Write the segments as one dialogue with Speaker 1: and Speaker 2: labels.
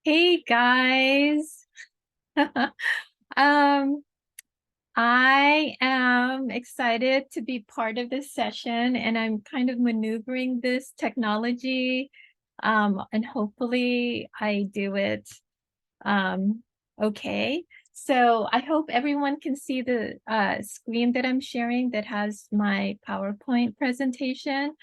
Speaker 1: Hey guys. Um, I am excited to be part of this session and I'm kind of maneuvering this technology. And hopefully I do it okay. So I hope everyone can see the screen that I'm sharing that has my PowerPoint presentation.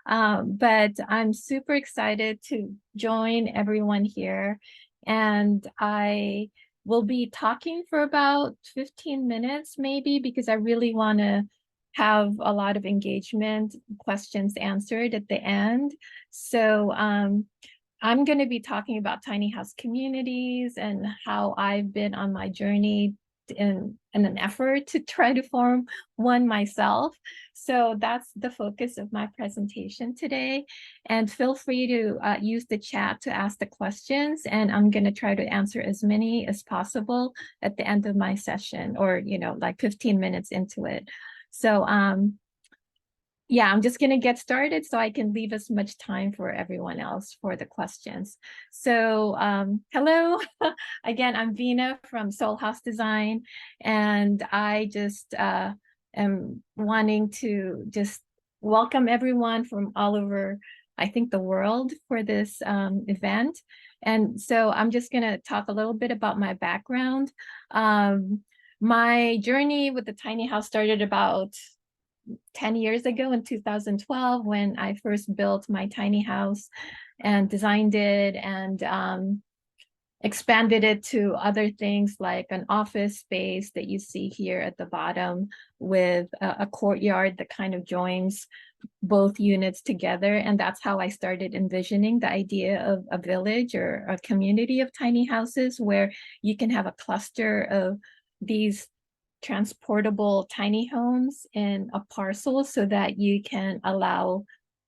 Speaker 1: But I'm super excited to join everyone here. And I will be talking for about 15 minutes maybe because I really want to have a lot of engagement, questions answered at the end. So I'm going to be talking about tiny house communities and how I've been on my journey in an effort to try to form one myself. So that's the focus of my presentation today. And feel free to use the chat to ask the questions. And I'm going to try to answer as many as possible at the end of my session or, like 15 minutes into it. So yeah, I'm just going to get started so I can leave as much time for everyone else for the questions. So hello, again, I'm Vina from Soul House Design, and I just am wanting to just welcome everyone from all over, I think, the world for this event. And so I'm just going to talk a little bit about my background. My journey with the tiny house started about 10 years ago in 2012 when I first built my tiny house and designed it and expanded it to other things like an office space that you see here at the bottom with a courtyard that kind of joins both units together. And that's how I started envisioning the idea of a village or a community of tiny houses where you can have a cluster of these transportable tiny homes in a parcel so that you can allow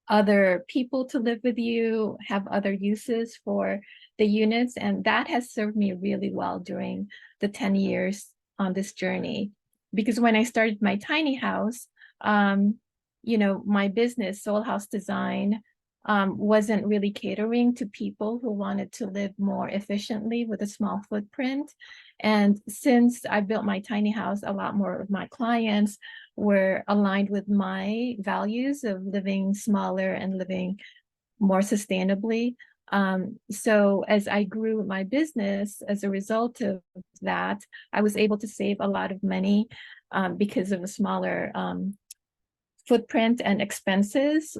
Speaker 1: other people to live with you, have other uses for the units. And that has served me really well during the 10 years on this journey. Because when I started my tiny house, my business, Soul House Design, wasn't really catering to people who wanted to live more efficiently with a small footprint. And since I built my tiny house, a lot more of my clients were aligned with my values of living smaller and living more sustainably. So as I grew my business, as a result of that, I was able to save a lot of money because of a smaller footprint and expenses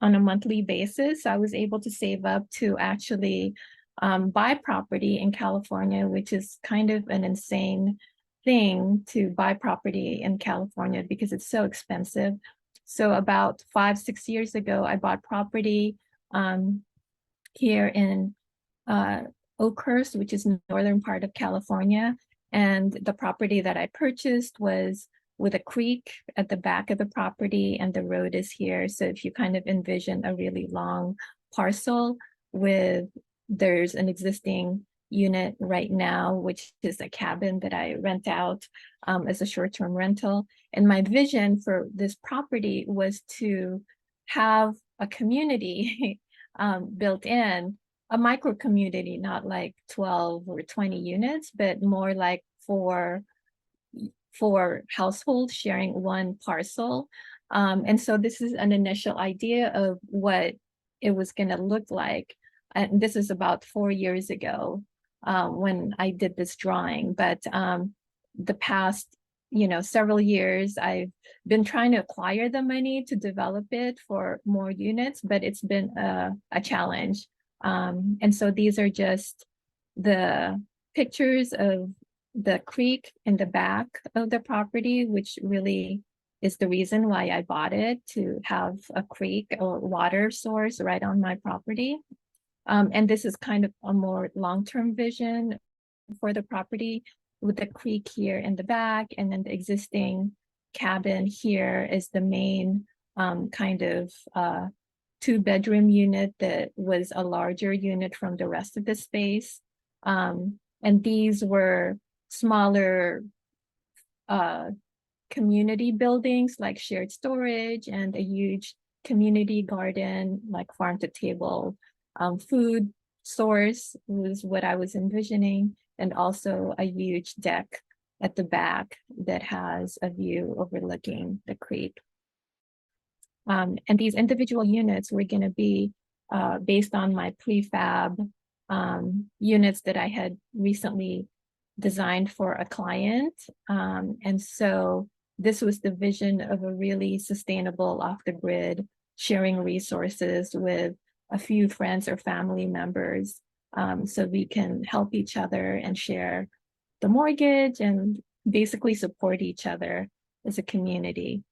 Speaker 1: on a monthly basis. I was able to save up to actually buy property in California, which is kind of an insane thing to buy property in California because it's so expensive. So about 5, 6 years ago, I bought property here in uh, Oakhurst, which is northern part of California. And the property that I purchased was with a creek at the back of the property, and the road is here. So if you kind of envision a really long parcel there's an existing unit right now, which is a cabin that I rent out as a short-term rental. And my vision for this property was to have a community built in, a micro community, not like 12 or 20 units, but more like four households sharing one parcel. And so this is an initial idea of what it was going to look like. And this is about 4 years ago when I did this drawing. But the past, several years, I've been trying to acquire the money to develop it for more units, but it's been a challenge. And so these are just the pictures of the creek in the back of the property, which really is the reason why I bought it, to have a creek or water source right on my property. And this is kind of a more long-term vision for the property with the creek here in the back, and then the existing cabin here is the main kind of two-bedroom unit that was a larger unit from the rest of the space. And these were smaller community buildings like shared storage and a huge community garden like farm to table food source was what I was envisioning, and also a huge deck at the back that has a view overlooking the creek. And these individual units were going to be based on my prefab units that I had recently designed for a client. And so this was the vision of a really sustainable off-the-grid sharing resources with a few friends or family members, so we can help each other and share the mortgage and basically support each other as a community.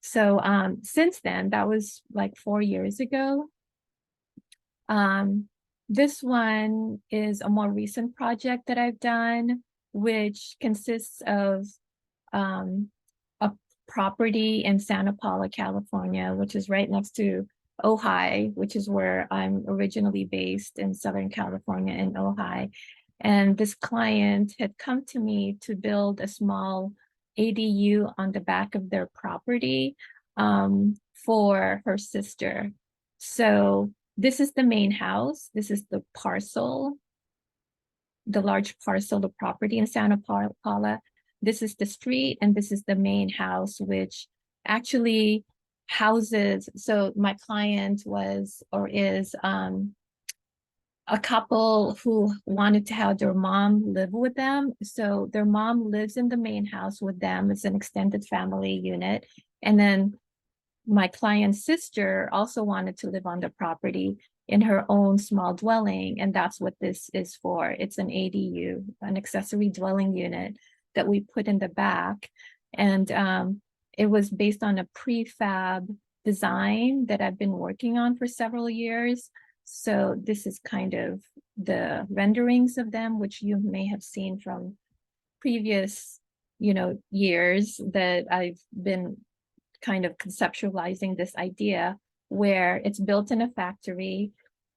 Speaker 1: So since then, that was like 4 years ago. This one is a more recent project that I've done, which consists of a property in Santa Paula, California, which is right next to Ojai, which is where I'm originally based in Southern California in Ojai. And this client had come to me to build a small ADU on the back of their property for her sister. So this is the main house. This is the parcel, the large parcel of property in Santa Paula. This is the street, and this is the main house, which actually houses. So my client was or is a couple who wanted to have their mom live with them. So their mom lives in the main house with them. It's an extended family unit. And then my client's sister also wanted to live on the property in her own small dwelling, and that's what this is for. It's an ADU, an accessory dwelling unit that we put in the back. And it was based on a prefab design that I've been working on for several years. So this is kind of the renderings of them, which you may have seen from previous, years that I've been kind of conceptualizing this idea where it's built in a factory,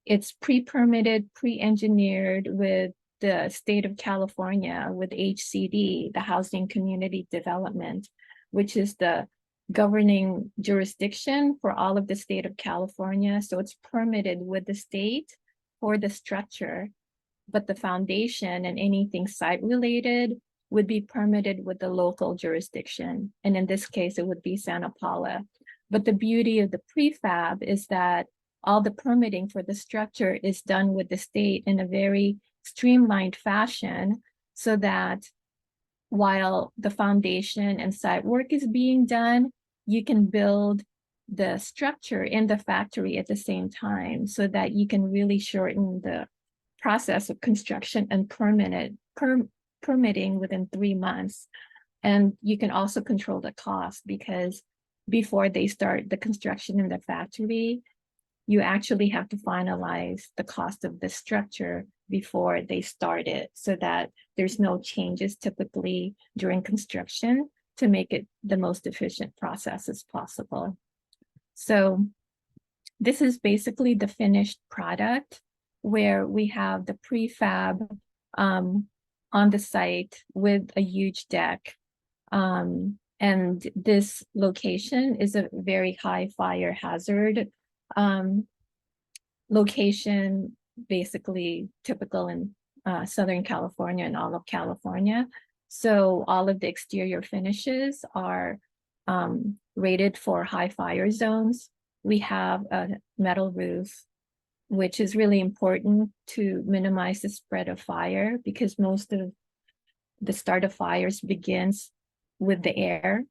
Speaker 1: it's pre-permitted, pre-engineered with the state of California, with HCD, the Housing Community Development, which is the governing jurisdiction for all of the state of California. So it's permitted with the state for the structure, but the foundation and anything site related would be permitted with the local jurisdiction. And in this case, it would be Santa Paula. But the beauty of the prefab is that all the permitting for the structure is done with the state in a very streamlined fashion, so that while the foundation and site work is being done, you can build the structure in the factory at the same time, so that you can really shorten the process of construction and permitting within 3 months. And you can also control the cost, because before they start the construction in the factory, you actually have to finalize the cost of the structure before they start it, so that there's no changes typically during construction, to make it the most efficient process as possible. So this is basically the finished product, where we have the prefab on the site with a huge deck. And this location is a very high fire hazard location, basically typical in Southern California and all of California. So all of the exterior finishes are rated for high fire zones. We have a metal roof, which is really important to minimize the spread of fire, because most of the start of fires begins with the air,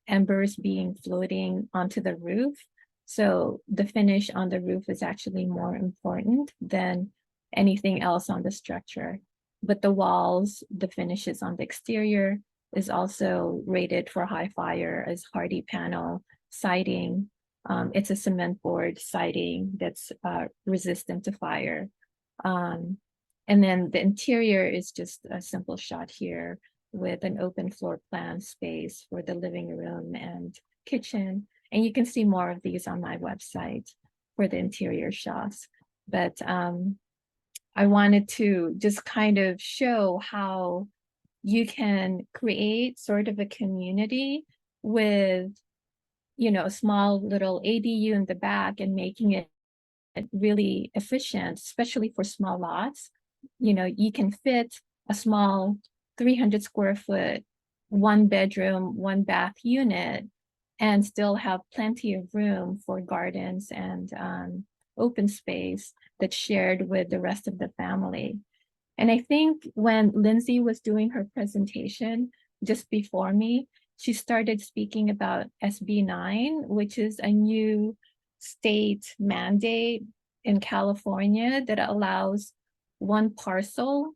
Speaker 1: embers being floating onto the roof. So the finish on the roof is actually more important than anything else on the structure. But the walls, the finishes on the exterior is also rated for high fire as hardy panel siding. It's a cement board siding that's resistant to fire. And then the interior is just a simple shot here with an open floor plan space for the living room and kitchen. And you can see more of these on my website for the interior shots. But I wanted to just kind of show how you can create sort of a community with, a small little ADU in the back, and making it really efficient, especially for small lots. You know, you can fit a small 300 square foot, 1 bedroom, 1 bath unit and still have plenty of room for gardens and open space that's shared with the rest of the family. And I think when Lindsay was doing her presentation just before me, she started speaking about SB 9, which is a new state mandate in California that allows one parcel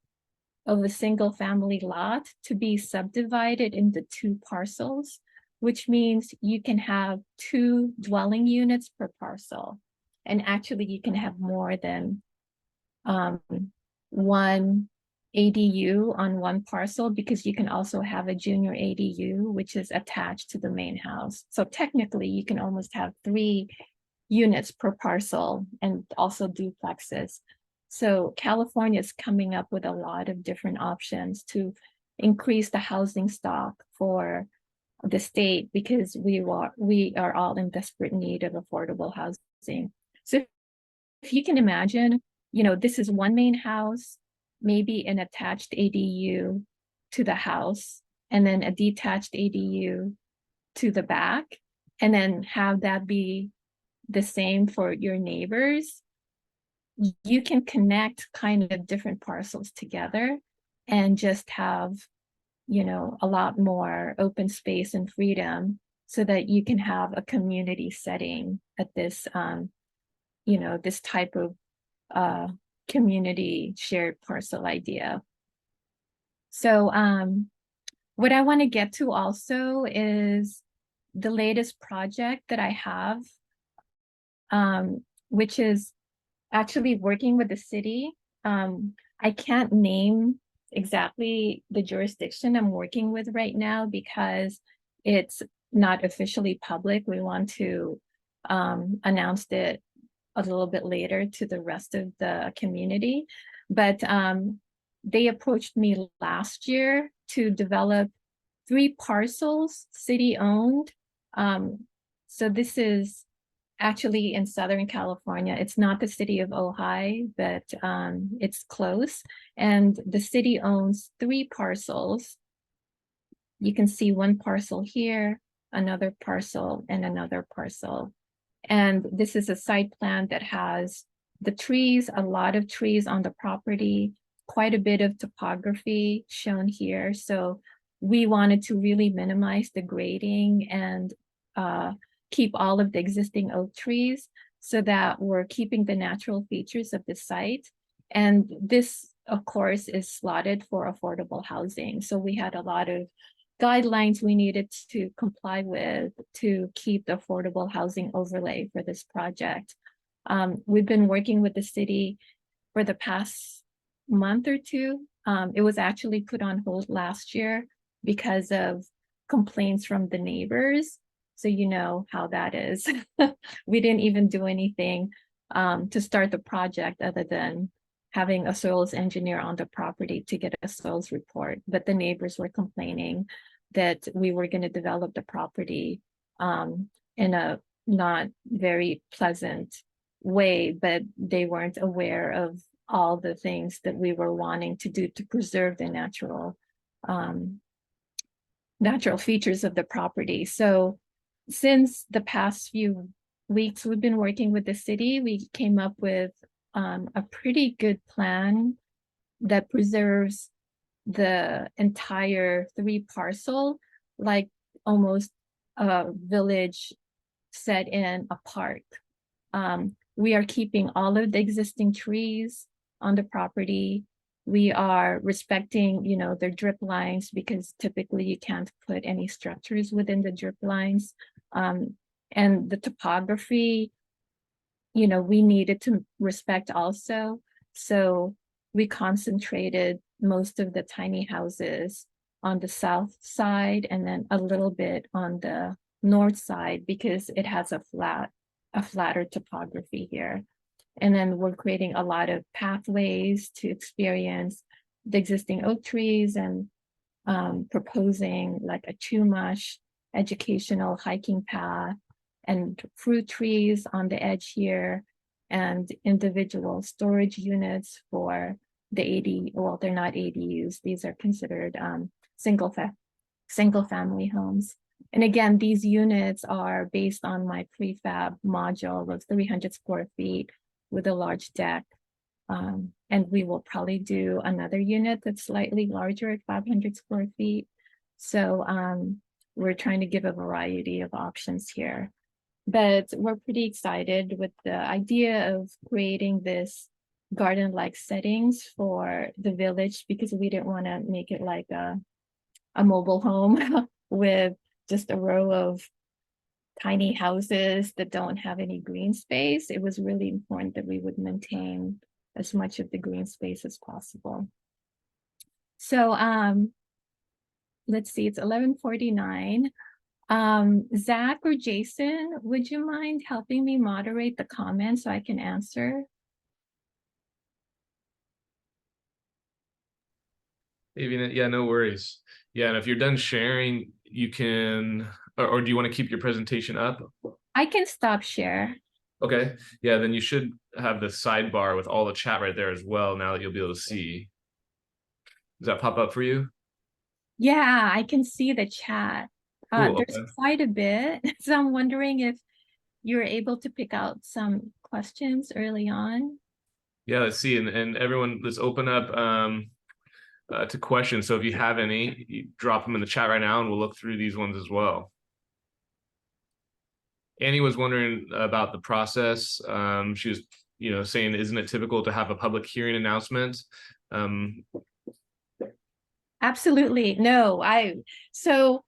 Speaker 1: of a single family lot to be subdivided into 2 parcels, which means you can have 2 dwelling units per parcel. And actually you can have more than one ADU on one parcel, because you can also have a junior ADU, which is attached to the main house. So technically you can almost have 3 units per parcel and also duplexes. So California is coming up with a lot of different options to increase the housing stock for the state, because we are all in desperate need of affordable housing. So if you can imagine, you know, this is one main house, maybe an attached ADU to the house, and then a detached ADU to the back, and then have that be the same for your neighbors. You can connect kind of different parcels together and just have, you know, a lot more open space and freedom, so that you can have a community setting at this, you know, this type of community shared parcel idea. So what I want to get to also is the latest project that I have, which is actually working with the city. I can't name exactly the jurisdiction I'm working with right now because it's not officially public. We want to announce it a little bit later to the rest of the community. But they approached me last year to develop 3 parcels, city-owned. So this is actually in Southern California. It's not the city of Ojai, but it's close. And the city owns 3 parcels. You can see 1 parcel here, another parcel, and another parcel. And this is a site plan that has the trees, a lot of trees on the property, quite a bit of topography shown here. So we wanted to really minimize the grading and keep all of the existing oak trees, so that we're keeping the natural features of the site. And this, of course, is slotted for affordable housing. So we had a lot of guidelines we needed to comply with to keep the affordable housing overlay for this project. We've been working with the city for the past month or 2. It was actually put on hold last year because of complaints from the neighbors. So you know how that is. We didn't even do anything to start the project other than having a soils engineer on the property to get a soils report. But the neighbors were complaining that we were going to develop the property in a not very pleasant way, but they weren't aware of all the things that we were wanting to do to preserve the natural features of the property. So since the past few weeks, we've been working with the city. We came up with a pretty good plan that preserves the entire 3 parcel, like almost a village set in a park. We are keeping all of the existing trees on the property. We are respecting, you know, their drip lines, because typically you can't put any structures within the drip lines. And the topography, you know, we needed to respect also. So we concentrated most of the tiny houses on the south side and then a little bit on the north side, because it has a flatter topography here. And then we're creating a lot of pathways to experience the existing oak trees, and proposing like a Chumash educational hiking path and fruit trees on the edge here. and individual storage units for the well, they're not ADUs. These are considered single family homes. And again, these units are based on my prefab module of 300 square feet with a large deck. And we will probably do another unit that's slightly larger at 500 square feet. So we're trying to give a variety of options here. But we're pretty excited with the idea of creating this garden-like settings for the village, because we didn't want to make it like a mobile home with just a row of tiny houses that don't have any green space. It was really important that we would maintain as much of the green space as possible. So let's see, it's 11:49. Zach or Jason, would you mind helping me moderate the comments so I can answer?
Speaker 2: Hey, Vina, yeah, no worries. Yeah, and if you're done sharing, you can, or do you want to keep your presentation up?
Speaker 1: I can stop share.
Speaker 2: Okay, yeah, then you should have the sidebar with all the chat right there as well, now that you'll be able to see. Does that pop up for you?
Speaker 1: Yeah, I can see the chat.
Speaker 2: Cool,
Speaker 1: There's
Speaker 2: okay.
Speaker 1: quite a bit, so I'm wondering if you're able to pick out some questions early on.
Speaker 2: Yeah, let's see, and everyone, let's open up to questions. So if you have any, you drop them in the chat right now, and we'll look through these ones as well. Annie was wondering about the process. She was, saying, isn't it typical to have a public hearing announcement?
Speaker 1: Absolutely. No, so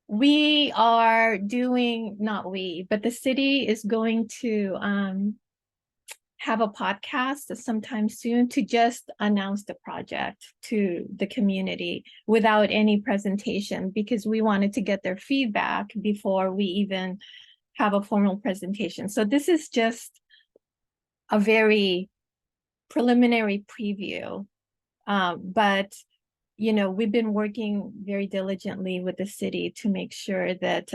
Speaker 1: we are doing, not we, but the city is going to have a podcast sometime soon to just announce the project to the community without any presentation, because we wanted to get their feedback before we even have a formal presentation. So this is just a very preliminary preview. But we've been working very diligently with the city to make sure that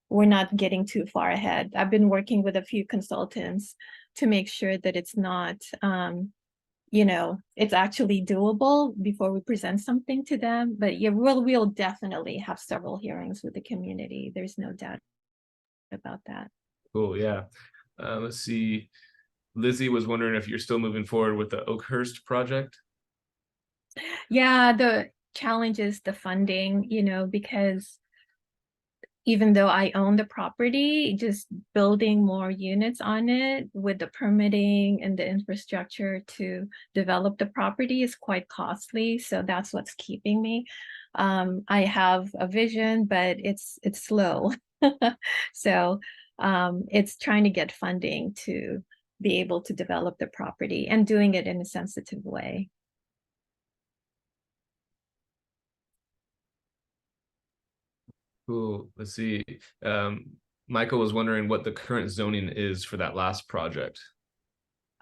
Speaker 1: we're not getting too far ahead. I've been working with a few consultants to make sure that it's not, it's actually doable before we present something to them. But yeah, we'll definitely have several hearings with the community. There's no doubt about that.
Speaker 2: Cool, yeah. Let's see. Lizzie was wondering if you're still moving forward with the Oakhurst project.
Speaker 1: Yeah, the challenge is the funding, because even though I own the property, just building more units on it with the permitting and the infrastructure to develop the property is quite costly. So that's what's keeping me. I have a vision, but it's slow. So it's trying to get funding to be able to develop the property and doing it in a sensitive way.
Speaker 2: Cool. Let's see. Michael was wondering what the current zoning is for that last project.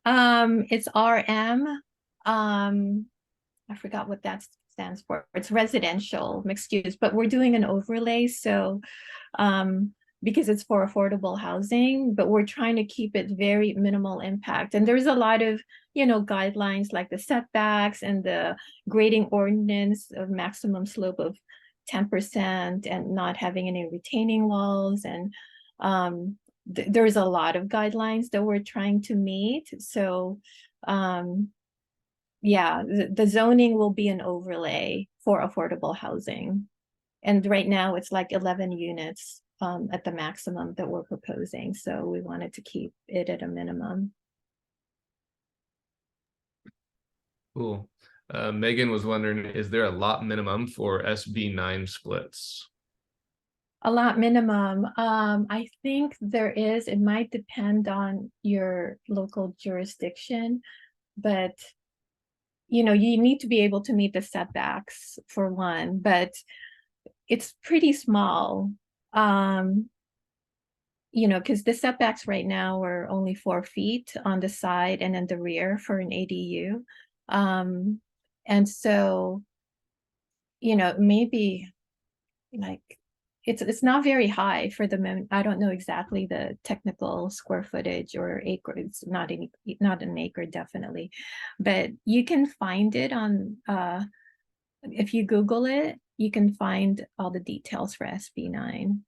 Speaker 1: It's RM. I forgot what that stands for. It's residential mixed use, but we're doing an overlay. So because it's for affordable housing, but we're trying to keep it very minimal impact. And there's a lot of, guidelines like the setbacks and the grading ordinance of maximum slope of 10% and not having any retaining walls. And there's a lot of guidelines that we're trying to meet. So yeah, the zoning will be an overlay for affordable housing. And right now it's like 11 units at the maximum that we're proposing. So we wanted to keep it at a minimum.
Speaker 2: Cool. Megan was wondering, is there a lot minimum for SB9 splits?
Speaker 1: A lot minimum. I think there is. It might depend on your local jurisdiction, but you need to be able to meet the setbacks for one, but it's pretty small. Because the setbacks right now are only 4 feet on the side and in the rear for an ADU. And so, maybe like it's not very high for the moment. I don't know exactly the technical square footage or acre. It's not an acre definitely, but you can find it on if you Google it, you can find all the details for SB9.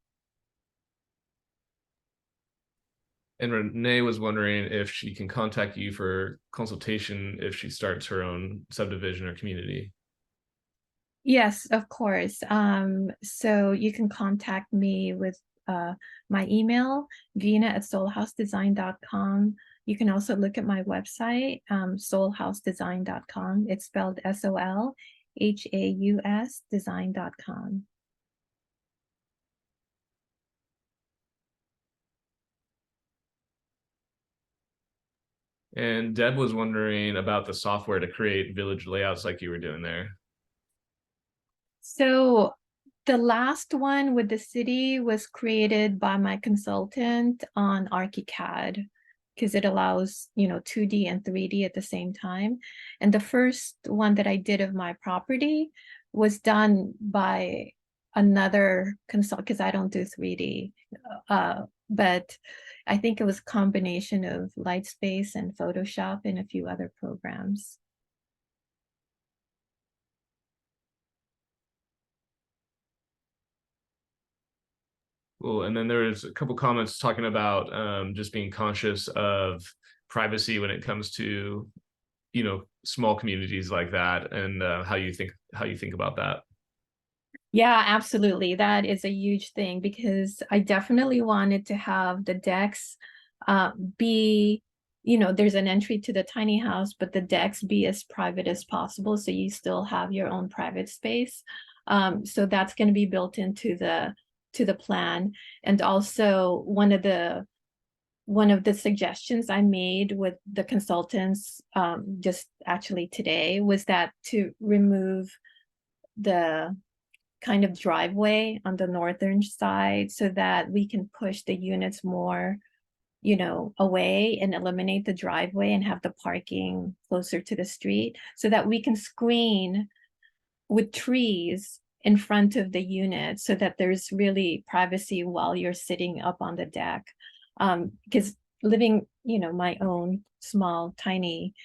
Speaker 2: And Renee was wondering if she can contact you for consultation if she starts her own subdivision or community.
Speaker 1: Yes, of course. So you can contact me with my email, vina@soulhousedesign.com. You can also look at my website, soulhousedesign.com. It's spelled SOLHAUS design.com.
Speaker 2: And Deb was wondering about the software to create village layouts like you were doing there.
Speaker 1: So the last one with the city was created by my consultant on ArchiCAD because it allows, 2D and 3D at the same time. And the first one that I did of my property was done by another consult because I don't do 3D. But I think it was a combination of Lightspace and Photoshop and a few other programs.
Speaker 2: Cool. And then there's a couple comments talking about just being conscious of privacy when it comes to, small communities like that, and how you think about that.
Speaker 1: Yeah, absolutely. That is a huge thing because I definitely wanted to have the decks be, there's an entry to the tiny house, but the decks be as private as possible. So you still have your own private space. So that's going to be built into the plan. And also one of the suggestions I made with the consultants just actually today was that to remove the kind of driveway on the northern side so that we can push the units more, away and eliminate the driveway and have the parking closer to the street so that we can screen with trees in front of the unit so that there's really privacy while you're sitting up on the deck. Because living, my own small, tiny,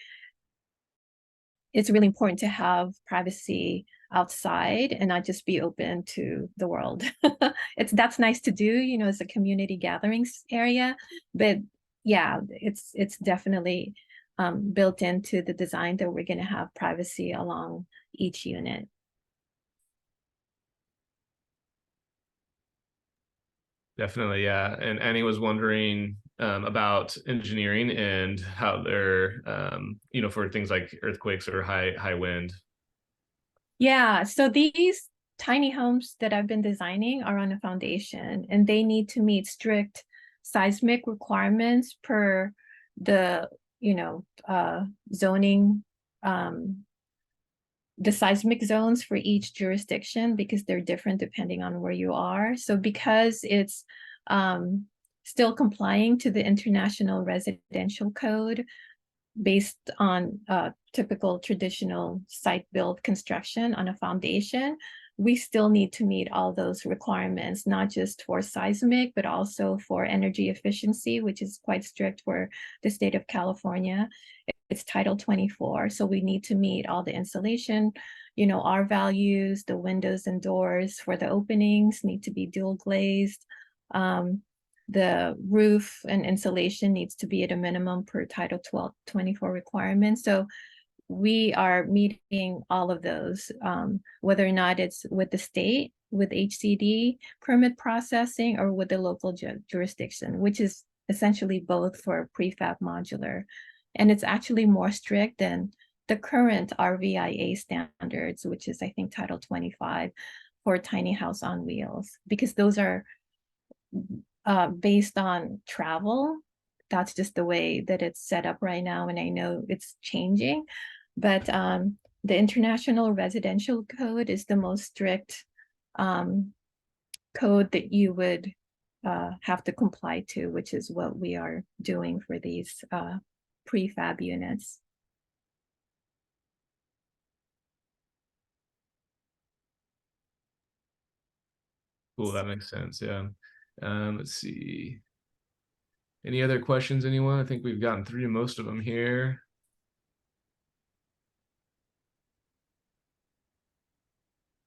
Speaker 1: it's really important to have privacy outside and not just be open to the world. That's nice to do, as a community gatherings area, but yeah, it's definitely built into the design that we're going to have privacy along each unit.
Speaker 2: Definitely, yeah. And Annie was wondering about engineering and how they're, for things like earthquakes or high wind.
Speaker 1: Yeah, so these tiny homes that I've been designing are on a foundation and they need to meet strict seismic requirements per the, zoning, the seismic zones for each jurisdiction because they're different depending on where you are. So because it's still complying to the International Residential Code, based on typical traditional site-built construction on a foundation, we still need to meet all those requirements, not just for seismic, but also for energy efficiency, which is quite strict for the state of California. It's Title 24, so we need to meet all the insulation, our values, the windows and doors for the openings need to be dual glazed. The roof and insulation needs to be at a minimum per Title 24 requirements. So we are meeting all of those, whether or not it's with the state, with HCD permit processing, or with the local jurisdiction, which is essentially both for prefab modular. And it's actually more strict than the current RVIA standards, which is, I think, Title 25 for tiny house on wheels, because those are based on travel. That's just the way that it's set up right now. And I know it's changing, but the International Residential Code is the most strict code that you would have to comply to, which is what we are doing for these prefab units.
Speaker 2: Cool, that makes sense. Yeah. Let's see. Any other questions, anyone? I think we've gotten through most of them here.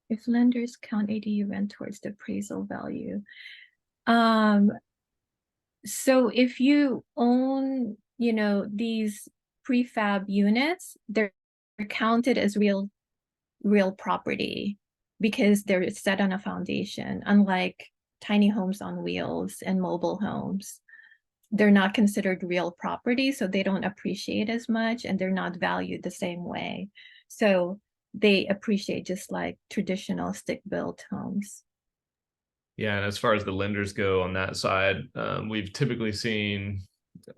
Speaker 1: If lenders count ADU rent towards the appraisal value. Um, so if you own, these prefab units, they're counted as real property because they're set on a foundation, unlike tiny homes on wheels and mobile homes. They're not considered real property, so they don't appreciate as much and they're not valued the same way. So they appreciate just like traditional stick-built homes.
Speaker 2: Yeah, and as far as the lenders go on that side, we've typically seen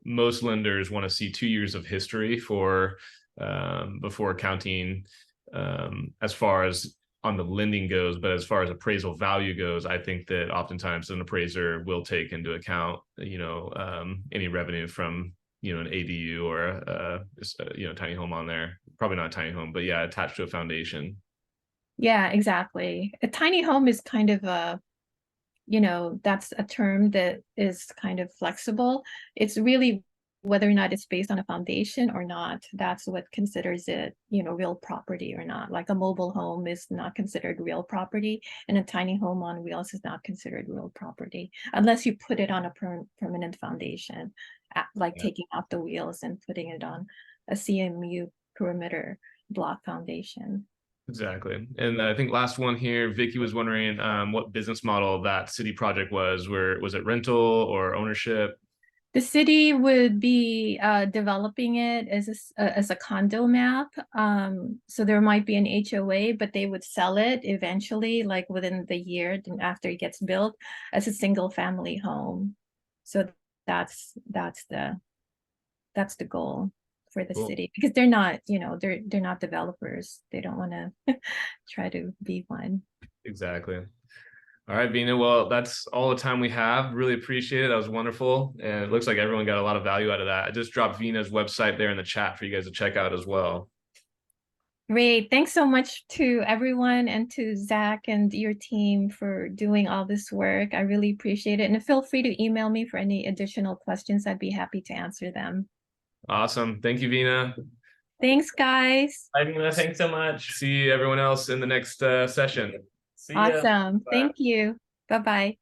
Speaker 2: most lenders want to see 2 years of history for before counting as far as on the lending goes, but as far as appraisal value goes, I think that oftentimes an appraiser will take into account, any revenue from, an ADU or tiny home on there. Probably not a tiny home, but yeah, attached to a foundation.
Speaker 1: Yeah, exactly. A tiny home is kind of that's a term that is kind of flexible. It's really whether or not it's based on a foundation or not. That's what considers it, real property or not. Like a mobile home is not considered real property, and a tiny home on wheels is not considered real property unless you put it on a permanent foundation, like
Speaker 2: Yeah.
Speaker 1: taking out the wheels and putting it on a CMU perimeter block foundation.
Speaker 2: Exactly. And I think last one here, Vicky was wondering what business model that city project was. Where was it, rental or ownership?
Speaker 1: The city would be developing it as a condo map. So there might be an HOA, but they would sell it eventually, like within the year after it gets built, as a single family home. So that's the goal for the
Speaker 2: Cool.
Speaker 1: city, because they're not, they're not developers. They don't want to try to be one.
Speaker 2: Exactly. All right, Vina. Well, that's all the time we have. Really appreciate it. That was wonderful. And it looks like everyone got a lot of value out of that. I just dropped Vina's website there in the chat for you guys to check out as well.
Speaker 1: Great. Thanks so much to everyone and to Zach and your team for doing all this work. I really appreciate it. And feel free to email me for any additional questions. I'd be happy to answer them.
Speaker 2: Awesome. Thank you, Vina.
Speaker 1: Thanks, guys.
Speaker 2: Bye, Vina. Thanks so much. See everyone else in the next session. See ya.
Speaker 1: Awesome.
Speaker 2: Bye.
Speaker 1: Thank you. Bye-bye.